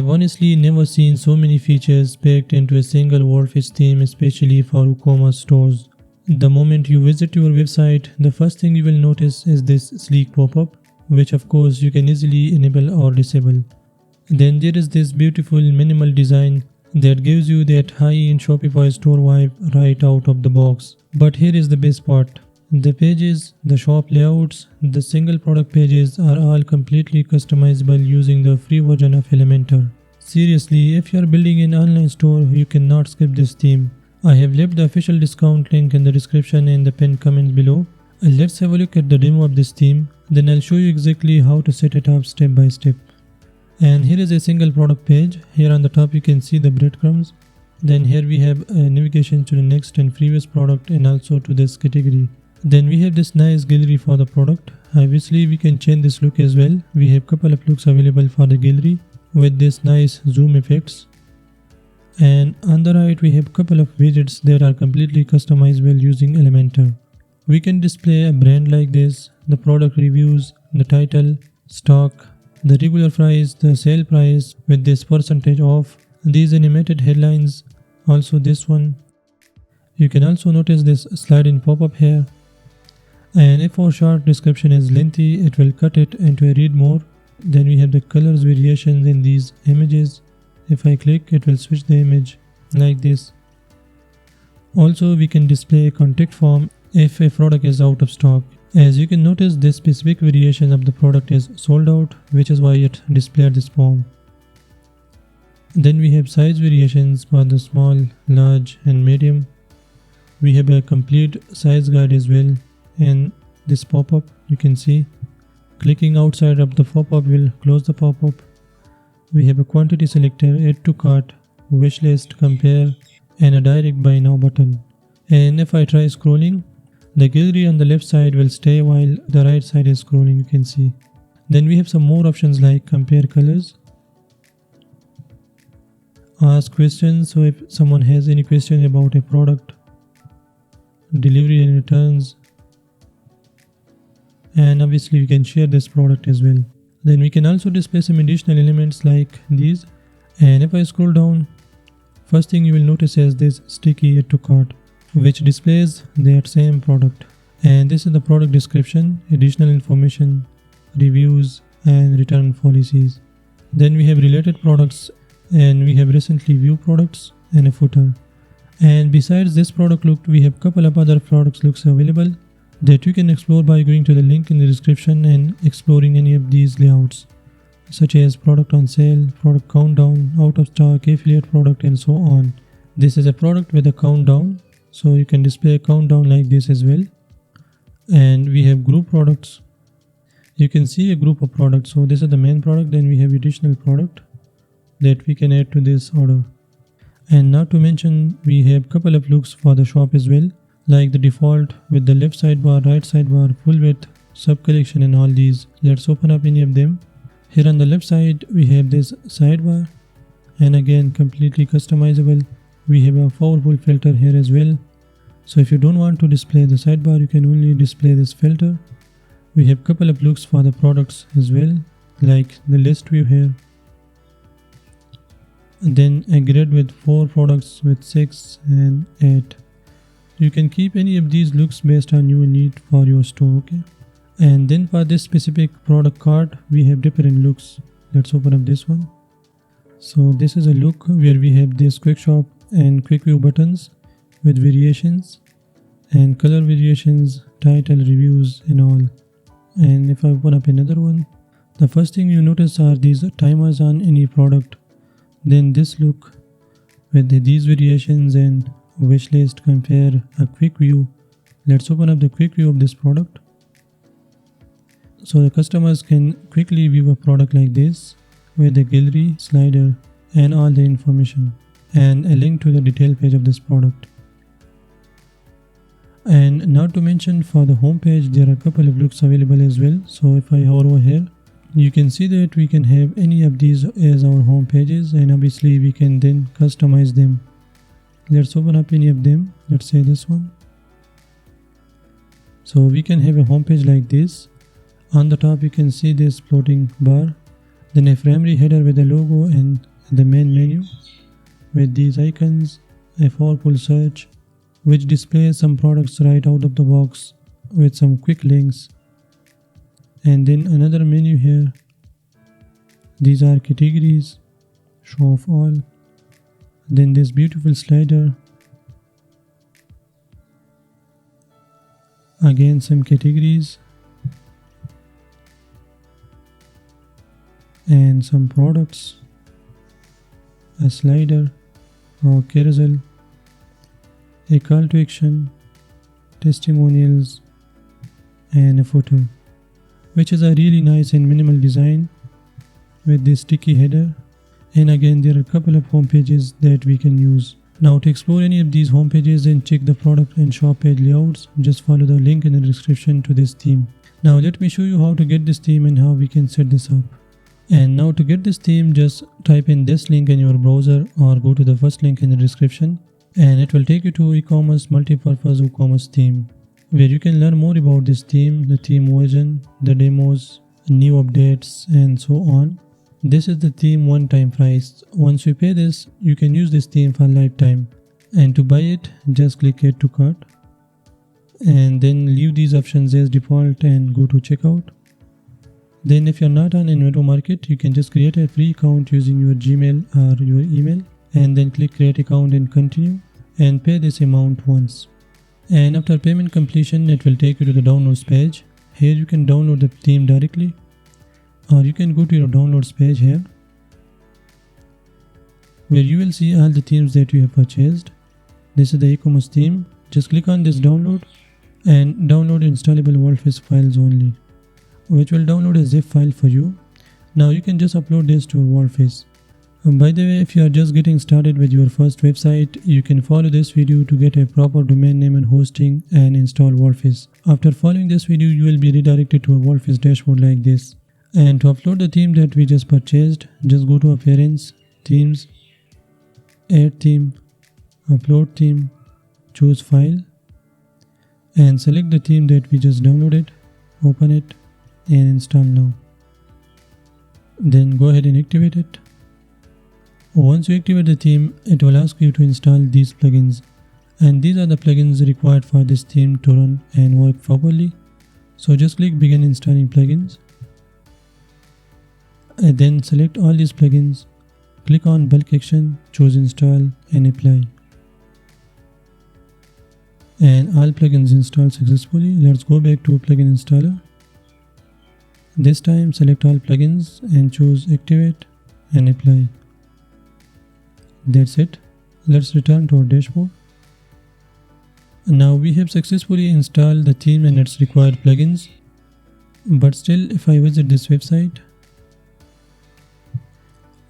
have honestly never seen so many features packed into a single WordPress theme, especially for WooCommerce stores. The moment you visit your website, the first thing you will notice is this sleek pop-up, which of course you can easily enable or disable. Then there is this beautiful minimal design that gives you that high-end Shopify store vibe right out of the box. But here is the best part. The pages, the shop layouts, the single product pages are all completely customizable using the free version of Elementor. Seriously, if you are building an online store, you cannot skip this theme. I have left the official discount link in the description and the pinned comment below. Let's have a look at the demo of this theme, then I'll show you exactly how to set it up step by step. And here is a single product page. Here on the top you can see the breadcrumbs. Then here we have a navigation to the next and previous product and also to this category. Then we have this nice gallery for the product. Obviously we can change this look as well. We have couple of looks available for the gallery with this nice zoom effects. And on the right we have couple of widgets that are completely customizable using Elementor. We can display a brand like this, the product reviews, the title, stock, the regular price, the sale price with this percentage off, these animated headlines, also this one. You can also notice this slide in pop-up here. And if our short description is lengthy, it will cut it into a read more. Then we have the colors variations in these images. If I click, it will switch the image like this. Also, we can display a contact form if a product is out of stock. As you can notice, this specific variation of the product is sold out, which is why it displayed this form. Then we have size variations for the small, large and medium. We have a complete size guide as well. And this pop-up you can see, clicking outside of the pop-up will close the pop-up. We have a quantity selector, add to cart, wishlist, compare and a direct buy now button. And if I try scrolling, the gallery on the left side will stay while the right side is scrolling, you can see. Then we have some more options like compare colors, ask questions, so if someone has any question about a product, delivery and returns, and obviously we can share this product as well. Then we can also display some additional elements like these. And if I scroll down, first thing you will notice is this sticky add to cart, which displays that same product. And this is the product description, additional information, reviews and return policies. Then we have related products and we have recently viewed products and a footer. And besides this product look, we have couple of other products looks available that you can explore by going to the link in the description and exploring any of these layouts, such as product on sale, product countdown, out of stock, affiliate product and so on. This is a product with a countdown, so you can display a countdown like this as well. And we have group products. You can see a group of products. So this is the main product, then we have additional product that we can add to this order. And not to mention, we have couple of looks for the shop as well, like the default with the left sidebar, right sidebar, full width, sub collection and all these. Let's open up any of them. Here on the left side we have this sidebar, and again completely customizable. We have a powerful filter here as well. So if you don't want to display the sidebar, you can only display this filter. We have couple of looks for the products as well, like the list view here. And then a grid with 4 products with 6 and 8. You can keep any of these looks based on your need for your store, okay? And then for this specific product card, we have different looks. Let's open up this one. So this is a look where we have this quick shop and quick view buttons with variations and color variations, title, reviews and all. And if I open up another one, the first thing you notice are these timers on any product. Then this look with these variations and wishlist, compare, a quick view. Let's open up the quick view of this product. So the customers can quickly view a product like this with the gallery, slider and all the information and a link to the detail page of this product. And not to mention, for the home page there are a couple of looks available as well. So if I hover over here, you can see that we can have any of these as our home pages, and obviously we can then customize them. Let's open up any of them. Let's say this one. So we can have a home page like this. On the top you can see this floating bar, then a primary header with a logo and the main menu with these icons, a powerful search which displays some products right out of the box with some quick links, and then another menu here. These are categories, show off all, then this beautiful slider, again some categories and some products, a slider or carousel, a call to action, testimonials, and a photo, which is a really nice and minimal design with this sticky header. And again, there are a couple of home pages that we can use. Now to explore any of these home pages and check the product and shop page layouts, just follow the link in the description to this theme. Now let me show you how to get this theme and how we can set this up. And now to get this theme, just type in this link in your browser or go to the first link in the description, and it will take you to Ecomus multipurpose WooCommerce theme, where you can learn more about this theme, the theme version, the demos, new updates, and so on. This is the theme one-time price. Once you pay this, you can use this theme for lifetime. And to buy it, just click Add to Cart. And then leave these options as default and go to checkout. Then if you're not on Elementor Market, you can just create a free account using your Gmail or your email. And then click Create Account and Continue. And pay this amount once. And after payment completion, it will take you to the downloads page. Here you can download the theme directly, or you can go to your downloads page here, where you will see all the themes that you have purchased. This is the Ecomus theme. Just click on this download and download installable WordPress files only, which will download a zip file for you. Now you can just upload this to WordPress. By the way, if you are just getting started with your first website, you can follow this video to get a proper domain name and hosting and install WordPress. After following this video, you will be redirected to a WordPress dashboard like this. And to upload the theme that we just purchased, just go to Appearance, Themes, Add Theme, Upload Theme, choose File, and select the theme that we just downloaded, open it, and install now. Then go ahead and activate it. Once you activate the theme, it will ask you to install these plugins, and these are the plugins required for this theme to run and work properly. So just click Begin Installing Plugins, and then select all these plugins, click on bulk action, choose install and apply. And all plugins installed successfully. Let's go back to plugin installer. This time select all plugins and choose activate and apply. That's it. Let's return to our dashboard. Now we have successfully installed the theme and its required plugins. But still, if I visit this website,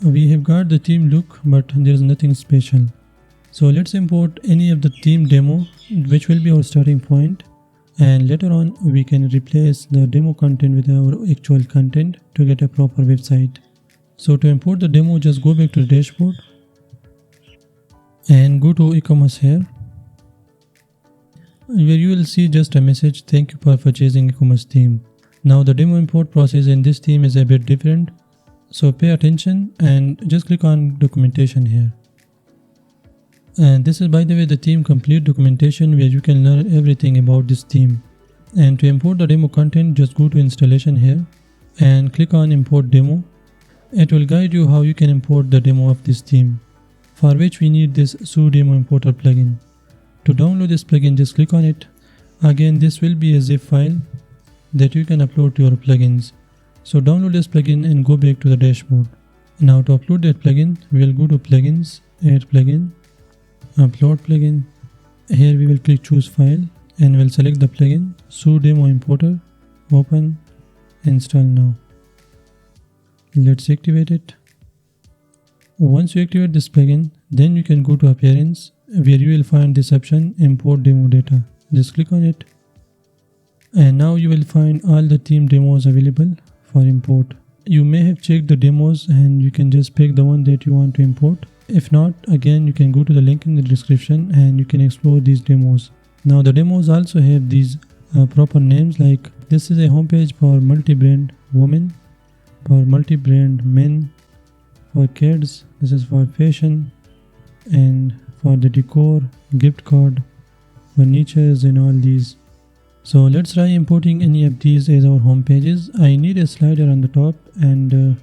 we have got the theme look, but there is nothing special. So let's import any of the theme demo, which will be our starting point, and later on we can replace the demo content with our actual content to get a proper website. So to import the demo, just go back to the dashboard and go to Ecomus here, where you will see just a message, thank you for purchasing Ecomus theme. Now the demo import process in this theme is a bit different. So pay attention and just click on documentation here. And this is, by the way, the theme complete documentation, where you can learn everything about this theme. And to import the demo content, just go to installation here and click on import demo. It will guide you how you can import the demo of this theme, for which we need this demo importer plugin. To download this plugin, just click on it. Again, this will be a zip file that you can upload to your plugins. So download this plugin and go back to the dashboard. Now to upload that plugin, we will go to plugins, add plugin, upload plugin. Here we will click choose file and we'll select the plugin, demo importer, open, install now. Let's activate it. Once you activate this plugin, then you can go to appearance, where you will find this option, import demo data. Just click on it. And now you will find all the theme demos available for import. You may have checked the demos and you can just pick the one that you want to import. If not, again you can go to the link in the description and you can explore these demos. Now the demos also have these proper names, like this is a homepage for multi-brand women, for multi-brand men, for kids, this is for fashion, and for the decor, gift card, furnitures and all these. So let's try importing any of these as our home pages. I need a slider on the top, and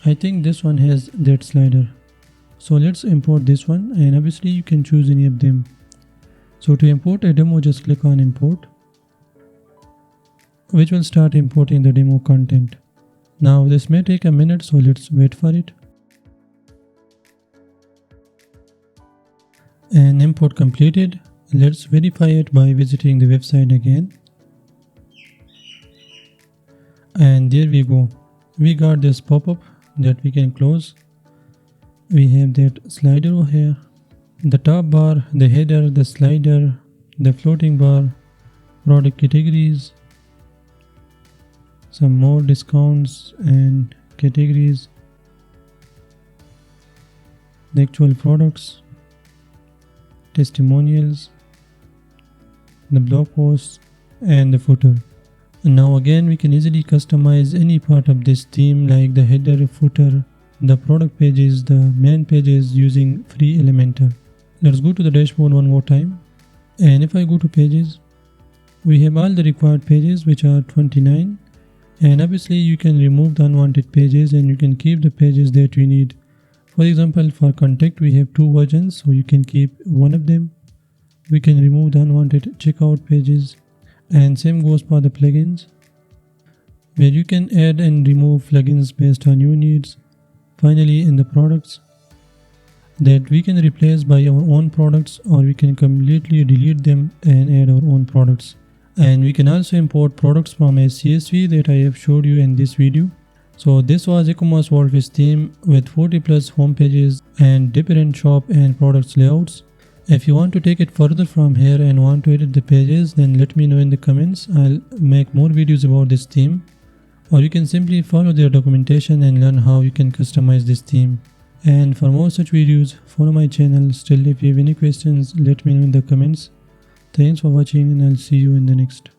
I think this one has that slider. So let's import this one, and obviously you can choose any of them. So to import a demo, just click on import, which will start importing the demo content. Now this may take a minute, so let's wait for it. And import completed. Let's verify it by visiting the website again. And there we go. We got this pop-up that we can close. We have that slider over here. The top bar, the header, the slider, the floating bar, product categories, some more discounts and categories, the actual products, testimonials, the blog posts, and the footer. And now again, we can easily customize any part of this theme, like the header, footer, the product pages, the main pages, using free Elementor. Let's go to the dashboard one more time. And if I go to pages, we have all the required pages, which are 29. And obviously you can remove the unwanted pages and you can keep the pages that you need. For example, for contact, we have 2 versions, so you can keep one of them. We can remove the unwanted checkout pages, and same goes for the plugins, where you can add and remove plugins based on your needs. Finally, in the products, that we can replace by our own products, or we can completely delete them and add our own products. And we can also import products from a CSV that I have showed you in this video. So this was Ecomus WordPress theme with 40 plus home pages and different shop and products layouts. If you want to take it further from here and want to edit the pages, then let me know in the comments. I'll make more videos about this theme, or you can simply follow their documentation and learn how you can customize this theme. And for more such videos, follow my channel. Still, if you have any questions, let me know in the comments. Thanks for watching, and I'll see you in the next.